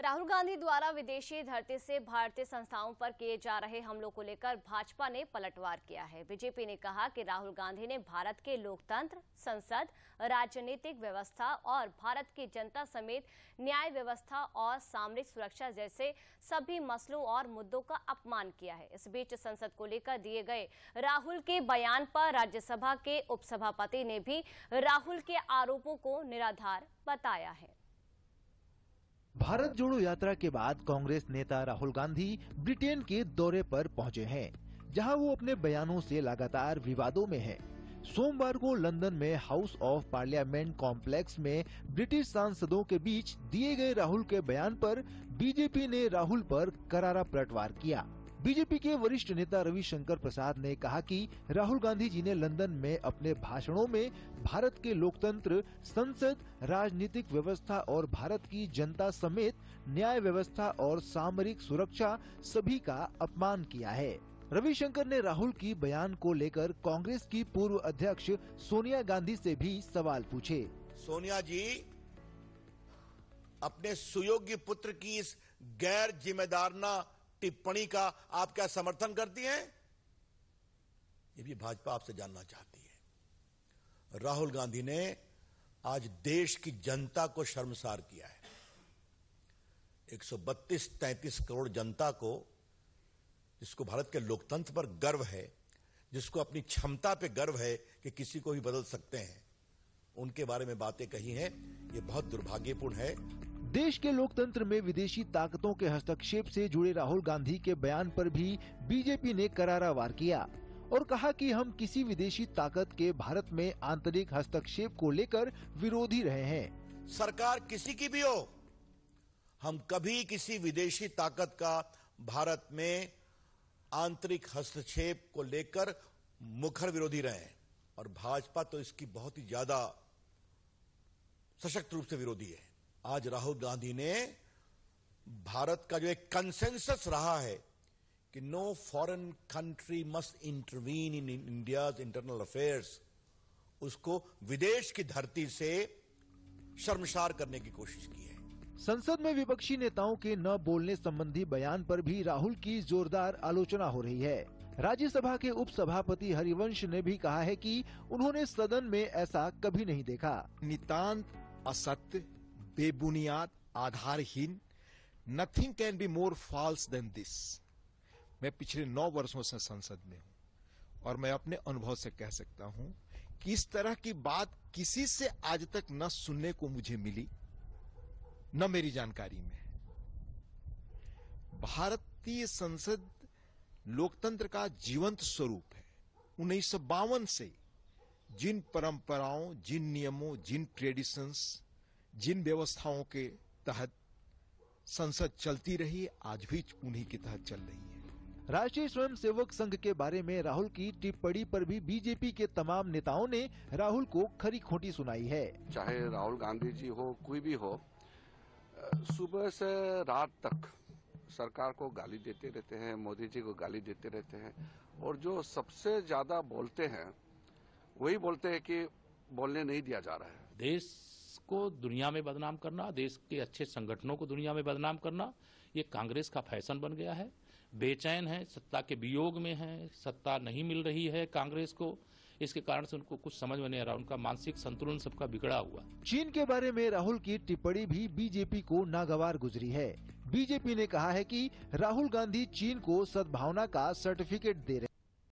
राहुल गांधी द्वारा विदेशी धरती से भारतीय संस्थाओं पर किए जा रहे हमलों को लेकर भाजपा ने पलटवार किया है। बीजेपी ने कहा कि राहुल गांधी ने भारत के लोकतंत्र, संसद, राजनीतिक व्यवस्था और भारत की जनता समेत न्याय व्यवस्था और सामरिक सुरक्षा जैसे सभी मसलों और मुद्दों का अपमान किया है। इस बीच संसद को लेकर दिए गए राहुल के बयान पर राज्यसभा के उपसभापति ने भी राहुल के आरोपों को निराधार बताया है। भारत जोड़ो यात्रा के बाद कांग्रेस नेता राहुल गांधी ब्रिटेन के दौरे पर पहुंचे हैं, जहां वो अपने बयानों से लगातार विवादों में हैं। सोमवार को लंदन में हाउस ऑफ पार्लियामेंट कॉम्प्लेक्स में ब्रिटिश सांसदों के बीच दिए गए राहुल के बयान पर बीजेपी ने राहुल पर करारा पलटवार किया। बीजेपी के वरिष्ठ नेता रविशंकर प्रसाद ने कहा कि राहुल गांधी जी ने लंदन में अपने भाषणों में भारत के लोकतंत्र, संसद, राजनीतिक व्यवस्था और भारत की जनता समेत न्याय व्यवस्था और सामरिक सुरक्षा सभी का अपमान किया है। रविशंकर ने राहुल की बयान को लेकर कांग्रेस की पूर्व अध्यक्ष सोनिया गांधी से भी सवाल पूछे। सोनिया जी, अपने सुयोग्य पुत्र की इस गैर जिम्मेदाराना टिप्पणी का आप क्या समर्थन करती हैं? ये भी भाजपा आपसे जानना चाहती है। राहुल गांधी ने आज देश की जनता को शर्मसार किया है। 132-33 करोड़ जनता को, जिसको भारत के लोकतंत्र पर गर्व है, जिसको अपनी क्षमता पे गर्व है कि किसी को भी बदल सकते हैं, उनके बारे में बातें कही हैं, ये बहुत दुर्भाग्यपूर्ण है। देश के लोकतंत्र में विदेशी ताकतों के हस्तक्षेप से जुड़े राहुल गांधी के बयान पर भी बीजेपी ने करारा वार किया और कहा कि हम किसी विदेशी ताकत के भारत में आंतरिक हस्तक्षेप को लेकर विरोधी रहे हैं। सरकार किसी की भी हो, हम कभी किसी विदेशी ताकत का भारत में आंतरिक हस्तक्षेप को लेकर मुखर विरोधी रहे हैं और भाजपा तो इसकी बहुत ही ज्यादा सशक्त रूप से विरोधी है। आज राहुल गांधी ने भारत का जो एक कंसेंसस रहा है कि no foreign country must intervene in India's internal affairs, उसको विदेश की धरती से शर्मसार करने की कोशिश की है। संसद में विपक्षी नेताओं के न बोलने संबंधी बयान पर भी राहुल की जोरदार आलोचना हो रही है। राज्यसभा के उपसभापति हरिवंश ने भी कहा है कि उन्होंने सदन में ऐसा कभी नहीं देखा। नितांत असत्य, बेबुनियाद, आधारहीन, nothing can be more false than this. मैं पिछले 9 वर्षों से संसद में हूं और मैं अपने अनुभव से कह सकता हूं कि इस तरह की बात किसी से आज तक न सुनने को मुझे मिली, न मेरी जानकारी में। भारतीय संसद लोकतंत्र का जीवंत स्वरूप है। 1952 से जिन परंपराओं, जिन नियमों, जिन ट्रेडिशंस, जिन व्यवस्थाओं के तहत संसद चलती रही, आज भी उन्हीं के तहत चल रही है। राष्ट्रीय स्वयंसेवक संघ के बारे में राहुल की टिप्पणी पर भी बीजेपी के तमाम नेताओं ने राहुल को खरी खोटी सुनाई है। चाहे राहुल गांधी जी हो, कोई भी हो, सुबह से रात तक सरकार को गाली देते रहते हैं, मोदी जी को गाली देते रहते हैं और जो सबसे ज्यादा बोलते हैं वही बोलते हैं कि बोलने नहीं दिया जा रहा है। देश को दुनिया में बदनाम करना, देश के अच्छे संगठनों को दुनिया में बदनाम करना, ये कांग्रेस का फैशन बन गया है। बेचैन है, सत्ता के वियोग में है, सत्ता नहीं मिल रही है कांग्रेस को, इसके कारण से उनको कुछ समझ में नहीं आ रहा, उनका मानसिक संतुलन सबका बिगड़ा हुआ। चीन के बारे में राहुल की टिप्पणी भी बीजेपी को नागवार गुजरी है। बीजेपी ने कहा है कि राहुल गांधी चीन को सद्भावना का सर्टिफिकेट दे रहे हैं।